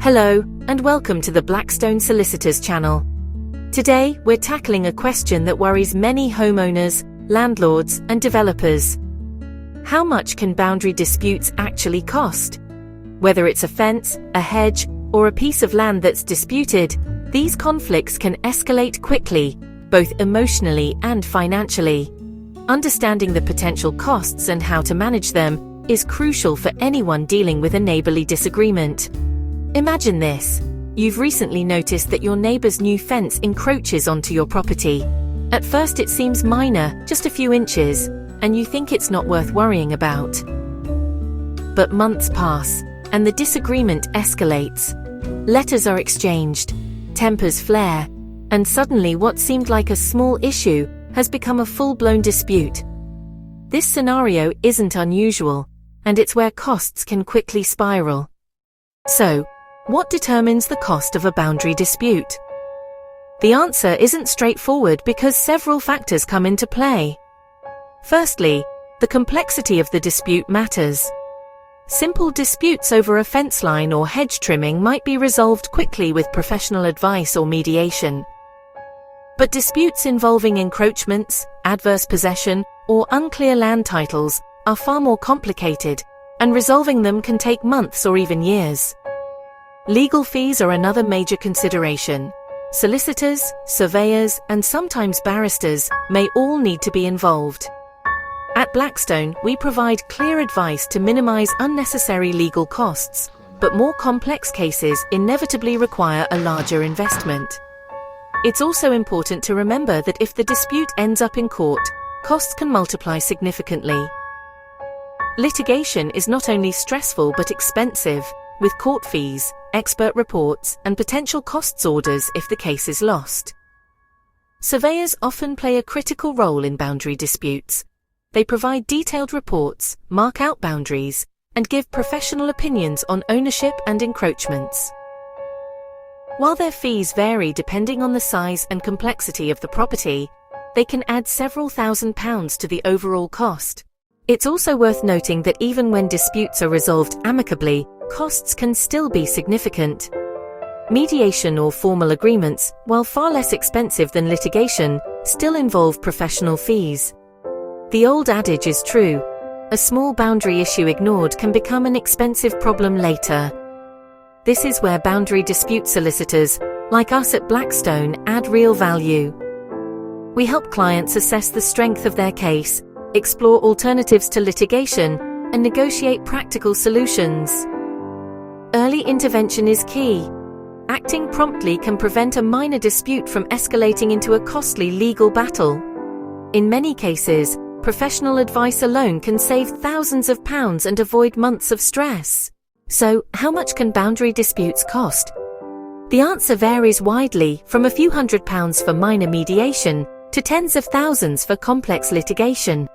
Hello, and welcome to the Blackstone Solicitors channel. Today, we're tackling a question that worries many homeowners, landlords, and developers. How much can boundary disputes actually cost? Whether it's a fence, a hedge, or a piece of land that's disputed, these conflicts can escalate quickly, both emotionally and financially. Understanding the potential costs and how to manage them is crucial for anyone dealing with a neighborly disagreement. Imagine this. You've recently noticed that your neighbor's new fence encroaches onto your property. At first it seems minor, just a few inches, and you think it's not worth worrying about. But months pass, and the disagreement escalates. Letters are exchanged, tempers flare, and suddenly what seemed like a small issue has become a full-blown dispute. This scenario isn't unusual, and it's where costs can quickly spiral. So, what determines the cost of a boundary dispute? The answer isn't straightforward because several factors come into play. Firstly, the complexity of the dispute matters. Simple disputes over a fence line or hedge trimming might be resolved quickly with professional advice or mediation. But disputes involving encroachments, adverse possession, or unclear land titles are far more complicated, and resolving them can take months or even years. Legal fees are another major consideration. Solicitors, surveyors, and sometimes barristers may all need to be involved. At Blackstone, we provide clear advice to minimize unnecessary legal costs, but more complex cases inevitably require a larger investment. It's also important to remember that if the dispute ends up in court, costs can multiply significantly. Litigation is not only stressful but expensive, with court fees, expert reports, and potential costs orders if the case is lost. Surveyors often play a critical role in boundary disputes. They provide detailed reports, mark out boundaries, and give professional opinions on ownership and encroachments. While their fees vary depending on the size and complexity of the property, they can add several £1,000s to the overall cost. It's also worth noting that even when disputes are resolved amicably, costs can still be significant. Mediation or formal agreements, while far less expensive than litigation, still involve professional fees. The old adage is true: a small boundary issue ignored can become an expensive problem later. This is where boundary dispute solicitors, like us at Blackstone, add real value. We help clients assess the strength of their case, explore alternatives to litigation, and negotiate practical solutions. Early intervention is key. Acting promptly can prevent a minor dispute from escalating into a costly legal battle. In many cases, professional advice alone can save thousands of pounds and avoid months of stress. So, how much can boundary disputes cost? The answer varies widely, from a few £100s for minor mediation to tens of thousands for complex litigation.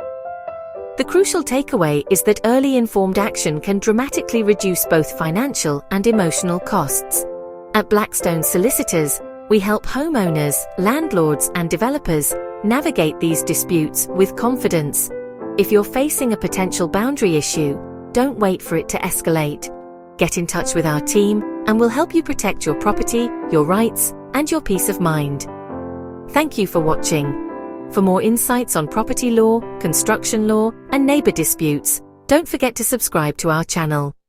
The crucial takeaway is that early informed action can dramatically reduce both financial and emotional costs. At Blackstone Solicitors, we help homeowners, landlords, and developers navigate these disputes with confidence. If you're facing a potential boundary issue, don't wait for it to escalate. Get in touch with our team, and we'll help you protect your property, your rights, and your peace of mind. Thank you for watching. For more insights on property law, construction law, and neighbor disputes, don't forget to subscribe to our channel.